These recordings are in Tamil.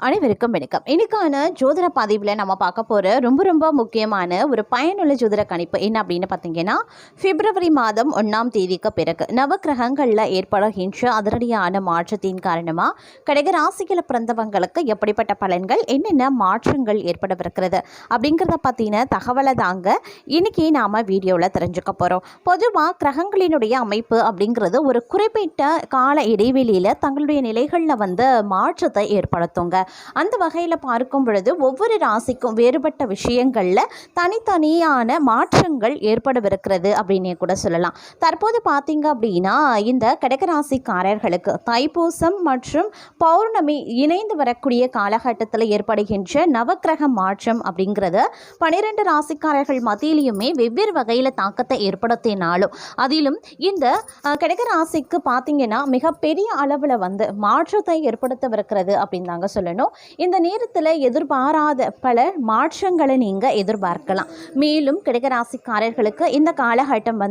அனைவருக்கும் வணக்கம். இன்னைக்கான ஜோதிட பதிவில் நம்ம பார்க்க போகிற ரொம்ப முக்கியமான ஒரு பயனுள்ள ஜோதிட கணிப்பு என்ன அப்படின்னு பார்த்தீங்கன்னா, பிப்ரவரி மாதம் 1ஆம் தேதிக்கு பிறகு நவக்கிரகங்களில் ஏற்படுகின்ற அதிரடியான மாற்றத்தின் காரணமாக கடக ராசியில் பிறந்தவங்களுக்கு எப்படிப்பட்ட பலன்கள், என்னென்ன மாற்றங்கள் ஏற்படவிருக்கிறது அப்படிங்கிறத பற்றின தகவலை தாங்க இன்னைக்கு நாம் வீடியோவில் தெரிஞ்சுக்க போகிறோம். பொதுவாக கிரகங்களினுடைய அமைப்பு அப்படிங்கிறது ஒரு குறிப்பிட்ட கால இடைவெளியில் தங்களுடைய நிலைகளில் மாற்றத்தை ஏற்படுத்துங்க. அந்த வகையில் பார்க்கும் பொழுது ஒவ்வொரு ராசிக்கும் வேறுபட்ட விஷயங்களில் தனித்தனியான மாற்றங்கள் ஏற்படவிருக்கிறது அப்படின்னே கூட சொல்லலாம். தற்போது பார்த்தீங்க அப்படின்னா, இந்த கடகராசிக்காரர்களுக்கு தைப்பூசம் மற்றும் பௌர்ணமி இணைந்து வரக்கூடிய காலகட்டத்தில் ஏற்படுகின்ற நவக்கிரக மாற்றம் அப்படிங்கிறது 12 ராசிக்காரர்கள் மத்தியிலையுமே வெவ்வேறு வகையில் தாக்கத்தை ஏற்படுத்தினாலும், அதிலும் இந்த கடகராசிக்கு பார்த்தீங்கன்னா மிகப்பெரிய அளவில் மாற்றத்தை ஏற்படுத்தவிருக்கிறது அப்படின்னு தாங்க சொல்லணும். இந்த நேரத்தில் எதிர்பாராத பல மாற்றங்களை நீங்கள் எதிர்பார்க்கலாம். மேலும் கடகராசிக்காரர்களுக்கு இந்த காலகட்டம்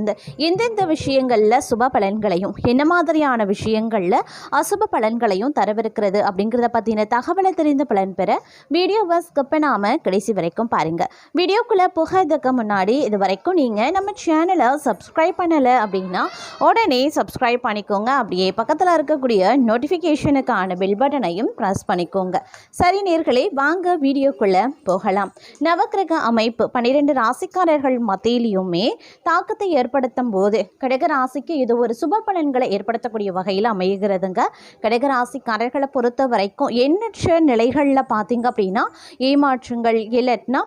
எந்தெந்த விஷயங்களில் சுப பலன்களையும் என்ன மாதிரியான விஷயங்களில் அசுப பலன்களையும் தரவிருக்கிறது அப்படிங்கிறத பற்றின தகவலை தெரிந்த பலன் பெற வீடியோவை ஸ்கிப் பண்ணாமல் கடைசி வரைக்கும் பாருங்கள். வீடியோக்குள்ளே போகிறதுக்கு முன்னாடி இது வரைக்கும் நீங்கள் நம்ம சேனலை சப்ஸ்கிரைப் பண்ணலை அப்படின்னா உடனே சப்ஸ்கிரைப் பண்ணிக்கோங்க. அப்படியே பக்கத்தில் இருக்கக்கூடிய நோட்டிஃபிகேஷனுக்கான பெல் பட்டனையும் ப்ரெஸ் பண்ணிக்கோங்க. சரி நேர்களே, வாங்க வீடியோக்குள்ளே போகலாம். நவக்கிரக அமைப்பு 12 ராசிக்காரர்கள் மத்தியிலையுமே தாக்கத்தை ஏற்படுத்தும் போது கடகராசிக்கு இது ஒரு சுப பலன்களை ஏற்படுத்தக்கூடிய வகையில் அமைகிறதுங்க. கடகராசிக்காரர்களை பொறுத்த வரைக்கும் எண்ணற்ற நிலைகளில் பார்த்தீங்க அப்படின்னா ஏமாற்றங்கள், இல்லைன்னா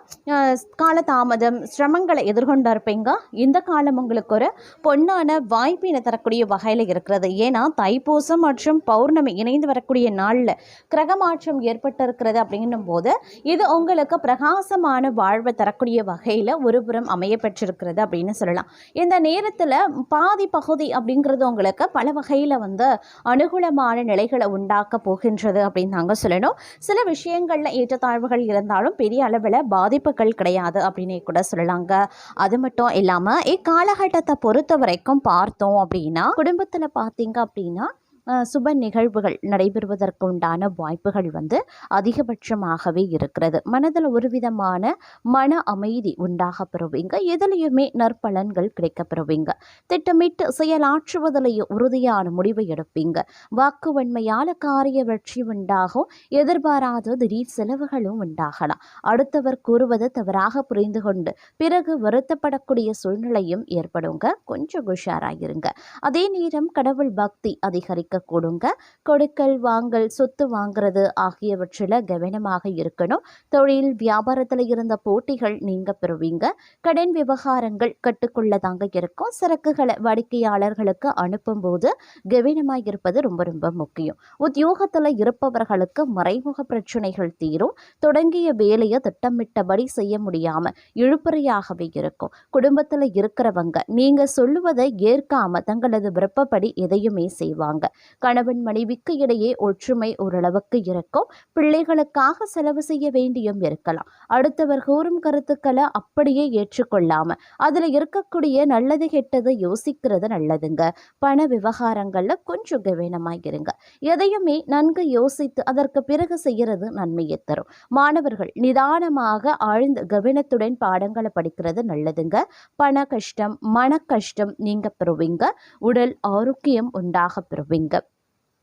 காலதாமதம், சிரமங்களை எதிர்கொண்டு இருப்பீங்க. இந்த காலம் உங்களுக்கு ஒரு பொன்னான வாய்ப்பினை தரக்கூடிய வகையில் இருக்கிறது. ஏன்னா தைப்பூசம் மற்றும் பௌர்ணமி இணைந்து வரக்கூடிய நாளில் கிரகமாற்றம் ஏற்பட்டிருக்கிறது அப்படின்னும் போது இது உங்களுக்கு பிரகாசமான வாழ்வை தரக்கூடிய வகையில் ஒருபுறம் அமைய பெற்றிருக்கிறது அப்படின்னு சொல்லலாம். இந்த நேரத்தில் பாதி பகுதி அப்படிங்கிறது உங்களுக்கு பல வகையில் அனுகூலமான நிலைகளை உண்டாக்க போகின்றது அப்படின்னு நாங்கள் சொல்லணும். சில விஷயங்களில் ஏற்றத்தாழ்வுகள் இருந்தாலும் பெரிய அளவில் பாதிப்புகள் கிடையாது அப்படின்னே கூட சொல்லலாங்க. அது மட்டும் இல்லாமல் இக்காலகட்டத்தை பொறுத்த வரைக்கும் பார்த்தோம் அப்படின்னா, குடும்பத்தில் பார்த்தீங்க அப்படின்னா சுப நிகழ்வுகள் நடைபெறுவதற்கு உண்டான வாய்ப்புகள் அதிகபட்சமாகவே இருக்கிறது. மனதில் ஒரு விதமான மன அமைதி உண்டாக பெறுவீங்க. எதிலையுமே நற்பலன்கள் கிடைக்க பெறுவீங்க. திட்டமிட்டு செயலாற்றுவதிலேயே உறுதியான முடிவை எடுப்பீங்க. வாக்குவன்மையால் காரிய வெற்றி உண்டாகும். எதிர்பாராத திடீர் செலவுகளும் உண்டாகலாம். அடுத்தவர் கூறுவது தவறாக புரிந்து கொண்டு பிறகு வருத்தப்படக்கூடிய சூழ்நிலையும் ஏற்படுங்க. கொஞ்சம் உஷாராயிருங்க. அதே நேரம் கடவுள் பக்தி அதிகரிக்க கொடுங்க. கொடுக்கல் வாங்கல், சொத்து வாங்குறது ஆகியவற்றில் கவனமாக இருக்கணும். தொழில் வியாபாரத்தில் இருந்த போட்டிகள் நீங்க பெறுவீங்க. கடன் விவகாரங்கள் கட்டுக்குள்ளதாங்க இருக்கும். சரக்குகளை வாடிக்கையாளர்களுக்கு அனுப்பும் போது கவனமாக இருப்பது ரொம்ப முக்கியம். உத்தியோகத்தில் இருப்பவர்களுக்கு மறைமுக பிரச்சனைகள் தீரும். தொடங்கிய வேலையை திட்டமிட்டபடி செய்ய முடியாம இழுபறியாகவே இருக்கும். குடும்பத்தில் இருக்கிறவங்க நீங்க சொல்லுவதை ஏற்காம தங்களது விருப்பப்படி எதையுமே செய்வாங்க. கணவன் மனைவிக்கு இடையே ஒற்றுமை ஓரளவுக்கு இருக்கும். பிள்ளைகளுக்காக செலவு செய்ய வேண்டியும் இருக்கலாம். அடுத்தவர் கூறும் கருத்துக்களை அப்படியே ஏற்றுக்கொள்ளாம அதுல இருக்கக்கூடிய நல்லது கெட்டது யோசிக்கிறது நல்லதுங்க. பண விவகாரங்கள்ல கொஞ்சம் கவனமாயிருங்க. எதையுமே நன்கு யோசித்து அதற்கு பிறகு செய்யறது நன்மையை தரும். மாணவர்கள் நிதானமாக ஆழ்ந்த கவனத்துடன் பாடங்களை படிக்கிறது நல்லதுங்க. பண கஷ்டம், மன கஷ்டம் நீங்க பெறுவீங்க. உடல் ஆரோக்கியம் உண்டாக பெறுவீங்க.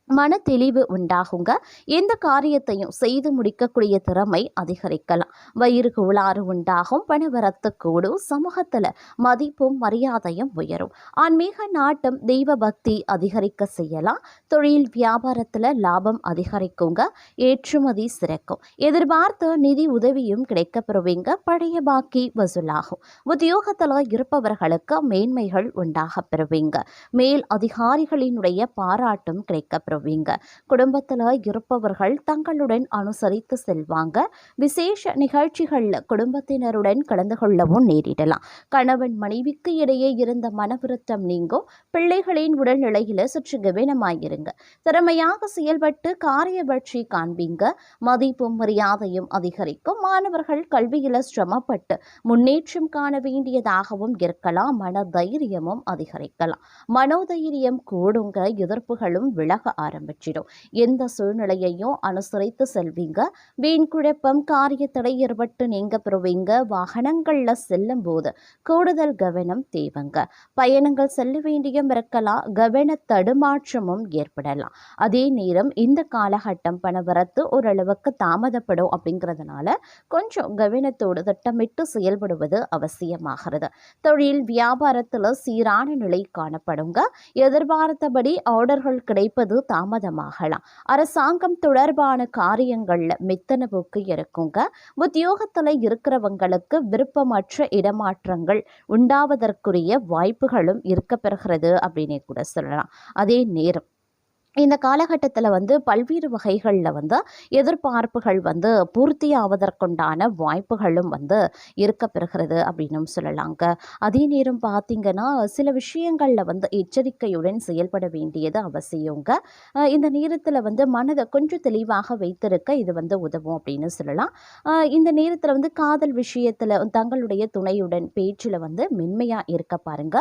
மன தெளிவு உண்டாகுங்க. எந்த காரியத்தையும் செய்து முடிக்கக்கூடிய திறமை அதிகரிக்கலாம். வயிறு கோளாறு உண்டாகும். பணவரத்து கூடும். சமூகத்தில் மதிப்பும் மரியாதையும் உயரும். ஆன்மீக நாட்டம், தெய்வ பக்தி அதிகரிக்க செய்யலாம். தொழில் வியாபாரத்தில் லாபம் அதிகரிக்குங்க. ஏற்றுமதி சிறக்கும். எதிர்பார்த்த நிதி உதவியும் கிடைக்க பெறுவீங்க. பழைய பாக்கி வசூலாகும். உத்தியோகத்தில் இருப்பவர்களுக்கு மேன்மைகள் உண்டாக பெறுவீங்க. மேல் அதிகாரிகளினுடைய பாராட்டும் கிடைக்க குடும்பத்தில் இருப்பவர்கள் தங்களுடன் அனுசரித்து செல்வாங்க. விசேஷ நிகழ்ச்சிகள்ல குடும்பத்தினருடன் கலந்து கொள்ளவும் நேரிடலாம். கணவன் மனைவிக்கு இடையே இருந்த மனவிருத்தம் நீங்கும். பிள்ளைகளின் உடல்நிலையில சற்று கவனமாயிருங்க. திறமையாக செயல்பட்டு காரிய வெற்றி காண்பீங்க. மதிப்பும் மரியாதையும் அதிகரிக்கும். மாணவர்கள் கல்வியில சிரமப்பட்டு முன்னேற்றம் காண வேண்டியதாகவும் இருக்கலாம். மன தைரியமும் அதிகரிக்கலாம். மனோதைரியம் கூடுங்க. எதிர்ப்புகளும் விலக ஆரம்பிச்சிடும். எந்த சூழ்நிலையையும் அனுசரித்து செல்வீங்க. வீண் குழப்பம், காரிய தடை ஏற்பட்டு நீங்க பெறுவீங்க. வாகனங்கள்ல செல்லும் போது கூடுதல் கவனம் தேவைங்க. பயணங்கள் செல்ல வேண்டியும் இருக்கலாம், கவன தடுமாற்றமும் ஏற்படலாம். அதே நேரம் இந்த காலகட்டம் பணவரத்து ஓரளவுக்கு தாமதப்படும் அப்படிங்கிறதுனால கொஞ்சம் கவனத்தோடு திட்டமிட்டு செயல்படுவது அவசியமாகிறது. தொழில் வியாபாரத்தில் சீரான நிலை காணப்படுங்க. எதிர்பார்த்தபடி ஆர்டர்கள் கிடைப்பது தாமதமாகலாம். அரசாங்கம் தொடர்பான காரியங்கள்ல மெத்தன போக்கு இருக்குங்க. உத்தியோகத்தில் இருக்கிறவங்களுக்கு விருப்பமற்ற இடமாற்றங்கள் உண்டாவதற்குரிய வாய்ப்புகளும் இருக்க பெறுகிறது அப்படின்னே கூட சொல்லலாம். அதே நேரம் இந்த காலகட்டத்தில் பல்வேறு வகைகளில் எதிர்பார்ப்புகள் பூர்த்தி ஆவதற்குண்டான வாய்ப்புகளும் இருக்க பெறுகிறது அப்படின்னும் சொல்லலாங்க. அதே நேரம் பார்த்திங்கன்னா சில விஷயங்களில் எச்சரிக்கையுடன் செயல்பட வேண்டியது அவசியங்க. இந்த நேரத்தில் மனதை கொஞ்சம் தெளிவாக வைத்திருக்க இது உதவும் அப்படின்னு சொல்லலாம். இந்த நேரத்தில் காதல் விஷயத்தில் தங்களுடைய துணையுடன் பேச்சில் மென்மையாக இருக்க பாருங்க.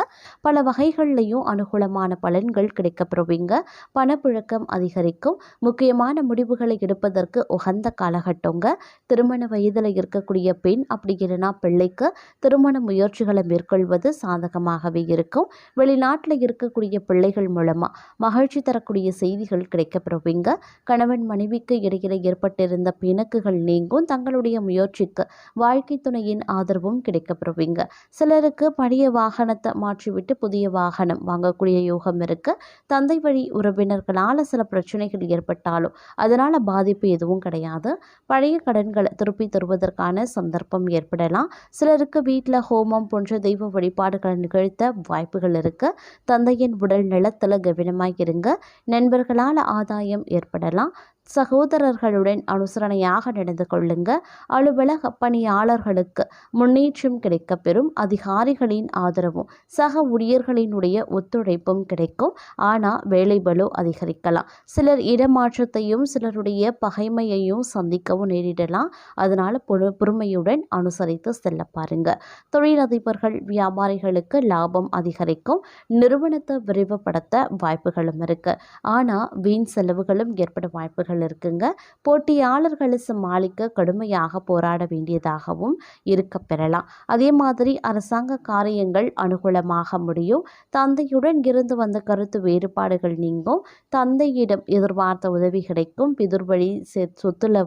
பல வகைகள்லையும் அனுகூலமான பலன்கள் கிடைக்கப்பெறுவீங்க. பணப்புழக்கம் அதிகரிக்கும். முக்கியமான முடிவுகளை எடுப்பதற்கு உகந்த காலகட்டங்க. திருமண வயதில் இருக்கக்கூடிய பெண் அப்படி இல்லைனா பிள்ளைக்கு திருமண முயற்சிகளை மேற்கொள்வது சாதகமாகவே இருக்கும். வெளிநாட்டில் இருக்கக்கூடிய பிள்ளைகள் மூலமாக மகிழ்ச்சி தரக்கூடிய செய்திகள் கிடைக்கப்பெறுவீங்க. கணவன் மனைவிக்கு இடையில ஏற்பட்டிருந்த பிணக்குகள் நீங்கும். தங்களுடைய முயற்சிக்கு வாழ்க்கை துணையின் ஆதரவும் கிடைக்கப்பெறுவீங்க. சிலருக்கு பழைய வாகனத்தை மாற்றிவிட்டு புதிய வாகனம் வாங்கக்கூடிய யோகம் இருக்கு. தந்தை வழி உறவினர்களால் சில பிரச்சனைகள் ஏற்பட்டாலும் அதனால பாதிப்பு எதுவும் கிடையாது. பழைய கடன்களை திருப்பி தருவதற்கான சந்தர்ப்பம் ஏற்படலாம். சிலருக்கு வீட்டில் ஹோமம் போன்ற தெய்வ வழிபாடுகளை நிகழ்த்த வாய்ப்புகள் இருக்கு. தந்தையின் உடல் நலத்தில் கவனமாக இருங்க. நண்பர்களால் ஆதாயம் ஏற்படலாம். சகோதரர்களுடன் அனுசரணையாக நடந்து கொள்ளுங்க. அலுவலக பணியாளர்களுக்கு முன்னேற்றம் கிடைக்கப்பெறும். அதிகாரிகளின் ஆதரவும் சக ஊழியர்களினுடைய ஒத்துழைப்பும் கிடைக்கும். ஆனால் வேலை பளு அதிகரிக்கலாம். சிலர் இடமாற்றத்தையும் சிலருடைய பகைமையையும் சந்திக்கவும் நேரிடலாம். அதனால பொறுமையுடன் அனுசரித்து செல்ல பாருங்க. தொழிலதிபர்கள் வியாபாரிகளுக்கு லாபம் அதிகரிக்கும். நிறுவனத்தை விரிவுபடுத்த வாய்ப்புகளும் இருக்கு. ஆனால் வீண் செலவுகளும் ஏற்பட வாய்ப்புகள் இருக்குங்க. போட்டியாளர்களை சமாளிக்க கடுமையாக போராட வேண்டியதாகவும் இருக்க பெறலாம். அதே மாதிரி அரசாங்க காரியங்கள் அனுகூலமாக முடியும். தந்தையுடன் இருந்து வந்த கருத்து வேறுபாடுகள் நீங்கும். தந்தையிடம் எதிர்பார்த்த உதவி கிடைக்கும். பிதுர்வழி சொத்துல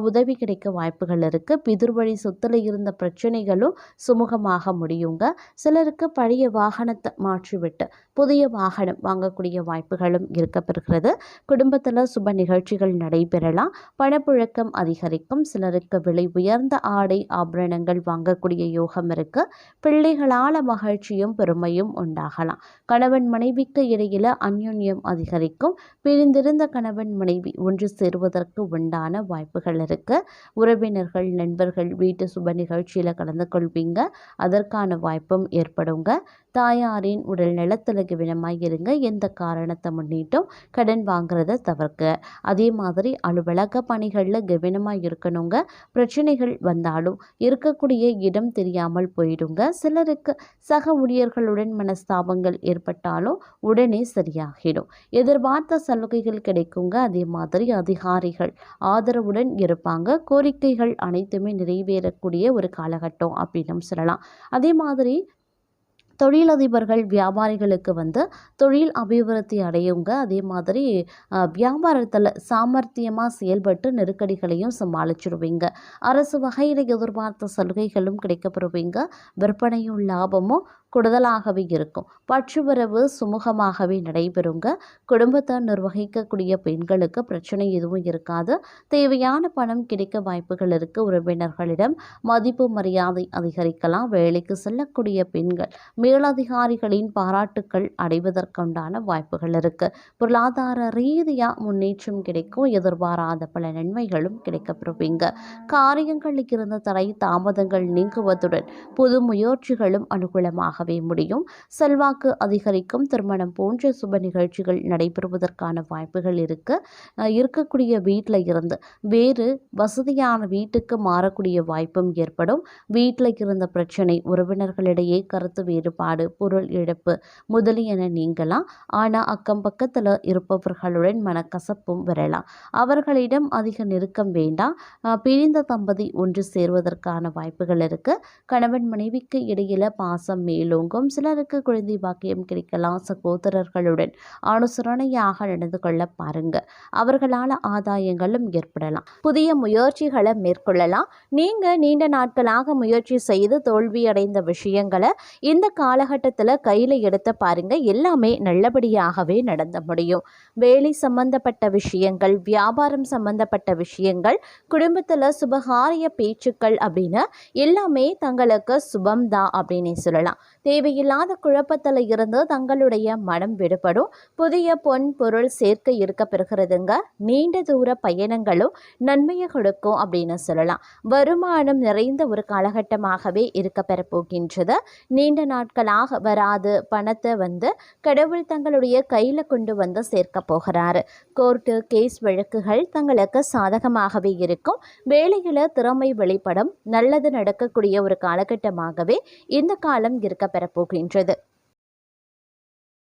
உதவி கிடைக்க வாய்ப்புகள் இருக்கு. பிதுர்வழி சொத்துல இருந்த பிரச்சனைகளும் சுமூகமாக முடியுங்க. சிலருக்கு பழைய வாகனத்தை மாற்றிவிட்டு புதிய வாகனம் வாங்கக்கூடிய வாய்ப்புகளும் இருக்க பெறுகிறது. குடும்பத்தில் சுப நிகழ்ச்சிகள் நடைபெறலாம். பணப்புழக்கம் அதிகரிக்கும். சிலருக்கு விலை உயர்ந்த ஆடை ஆபரணங்கள் வாங்கக்கூடிய யோகம் இருக்கு. பிள்ளைகளால் மகிழ்ச்சியும் பெருமையும் உண்டாகலாம். கணவன் மனைவிக்கு இடையில அந்யோன்யம் அதிகரிக்கும். பிரிந்திருந்த கணவன் மனைவி ஒன்று சேருவதற்கு உண்டான வாய்ப்புகள் இருக்கு. உறவினர்கள் நண்பர்கள் வீட்டு சுப நிகழ்ச்சியில் கலந்து கொள்வீங்க. அதற்கான வாய்ப்பும் ஏற்படுங்க. தாயாரின் உடல் நலத்தில் கவனமாக இருங்க. எந்த காரணத்தை முன்னிட்டும் கடன் வாங்குறத தவிர்க்க. அதே மாதிரி அலுவலக பணிகளில் கவனமாக இருக்கணுங்க. பிரச்சனைகள் வந்தாலும் இருக்கக்கூடிய இடம் தெரியாமல் போயிடுங்க. சிலருக்கு சக ஊழியர்களுடன் மனஸ்தாபங்கள் ஏற்பட்டாலும் உடனே சரியாகிடும். எதிர்பார்த்த சலுகைகள் கிடைக்குங்க. அதே மாதிரி அதிகாரிகள் ஆதரவுடன் இருப்பாங்க. கோரிக்கைகள் அனைத்துமே நிறைவேறக்கூடிய ஒரு காலகட்டம் அப்படின்னு சொல்லலாம். அதே மாதிரி தொழிலதிபர்கள் வியாபாரிகளுக்கு தொழில் அபிவிருத்தி அடையுங்க. அதே மாதிரி வியாபாரத்தில் சாமர்த்தியமாக செயல்பட்டு நெருக்கடிகளையும் சமாளிச்சிடுவீங்க. அரசு வகையில் எதிர்பார்த்த சலுகைகளும் கிடைக்கப்பெறுவீங்க. விற்பனையும் லாபமும் கூடுதலாகவே இருக்கும். பற்றுவரவு சுமூகமாகவே நடைபெறுங்க. குடும்பத்தை நிர்வகிக்கக்கூடிய பெண்களுக்கு பிரச்சனை எதுவும் இருக்காது. தேவையான பணம் கிடைக்க வாய்ப்புகள் இருக்கு. உறவினர்களிடம் மதிப்பு மரியாதை அதிகரிக்கலாம். வேலைக்கு செல்லக்கூடிய பெண்கள் மேலதிகாரிகளின் பாராட்டுக்கள் அடைவதற்குண்டான வாய்ப்புகள் இருக்கு. பொருளாதார ரீதியாக முன்னேற்றம் கிடைக்கும். எதிர்பாராத பல நன்மைகளும் கிடைக்கப்பெறுவீங்க. காரியங்களுக்கு இருந்த தடை தாமதங்கள் நீங்குவதுடன் புது முயற்சிகளும் அனுகூலமாக நல்லபடியாகவே முடியும். செல்வாக்கு அதிகரிக்கும். திருமணம் போன்ற சுப நிகழ்ச்சிகள் நடைபெறுவதற்கான வாய்ப்புகள் இருக்கக்கூடிய வீட்டில் இருந்து வேறு வசதியான வீட்டுக்கு மாறக்கூடிய வாய்ப்பும் ஏற்படும். வீட்டில் இருந்த பிரச்சனை, உறவினர்களிடையே கருத்து வேறுபாடு, பொருள் இழப்பு முதலியன நீங்கலாம். ஆனால் அக்கம் பக்கத்தில் இருப்பவர்களுடன் மனக்கசப்பும் வரலாம். அவர்களிடம் அதிக நெருக்கம் வேண்டாம். பிரிந்த தம்பதி ஒன்று சேர்வதற்கான வாய்ப்புகள் இருக்கு. கணவன் மனைவிக்கு இடையில பாசம் மேலோங்கும். சிலருக்கு குழந்தை பாக்கியம் கிடைக்கலாம். சகோதரர்களுடன் அனுசரணையாக நடந்து கொள்ள பாருங்க. அவர்களால் ஆதாயங்களும் ஏற்படலாம். புதிய முயற்சிகளை மேற்கொள்ளலாம். நீங்க நீண்ட நாட்களாக முயற்சி செய்து தோல்வியடைந்த விஷயங்களை இந்த காலகட்டத்தில் கையில் எடுத்து பாருங்க. எல்லாமே நல்லபடியாகவே நடந்து முடியும். வேலை சம்பந்தப்பட்ட விஷயங்கள், வியாபாரம் சம்பந்தப்பட்ட விஷயங்கள், குடும்பத்தில் சுபகாரிய பேச்சுக்கள் அப்படின்னு எல்லாமே தங்களுக்கு சுபம்தான் அப்படின்னு சொல்லலாம். தேவையில்லாத குழப்பத்தில் இருந்து தங்களுடைய மனம் விடுபடும். புதிய பொன் பொருள் சேர்க்கை இருக்க பெறுகிறதுங்க. நீண்ட தூர பயணங்களும் நன்மையை கொடுக்கும் அப்படின்னு சொல்லலாம். வருமானம் நிறைந்த ஒரு காலகட்டமாகவே இருக்க பெறப்போகின்றது. நீண்ட நாட்களாக வராது பணத்தை கடவுள் தங்களுடைய கையில் கொண்டு வந்து சேர்க்க போகிறாரு. கோர்ட்டு கேஸ் வழக்குகள் தங்களுக்கு சாதகமாகவே இருக்கும். வேலையில் திறமை வெளிப்படும். நல்லது நடக்கக்கூடிய ஒரு காலகட்டமாகவே இந்த காலம் இருக்க பெறப்போகின்றது.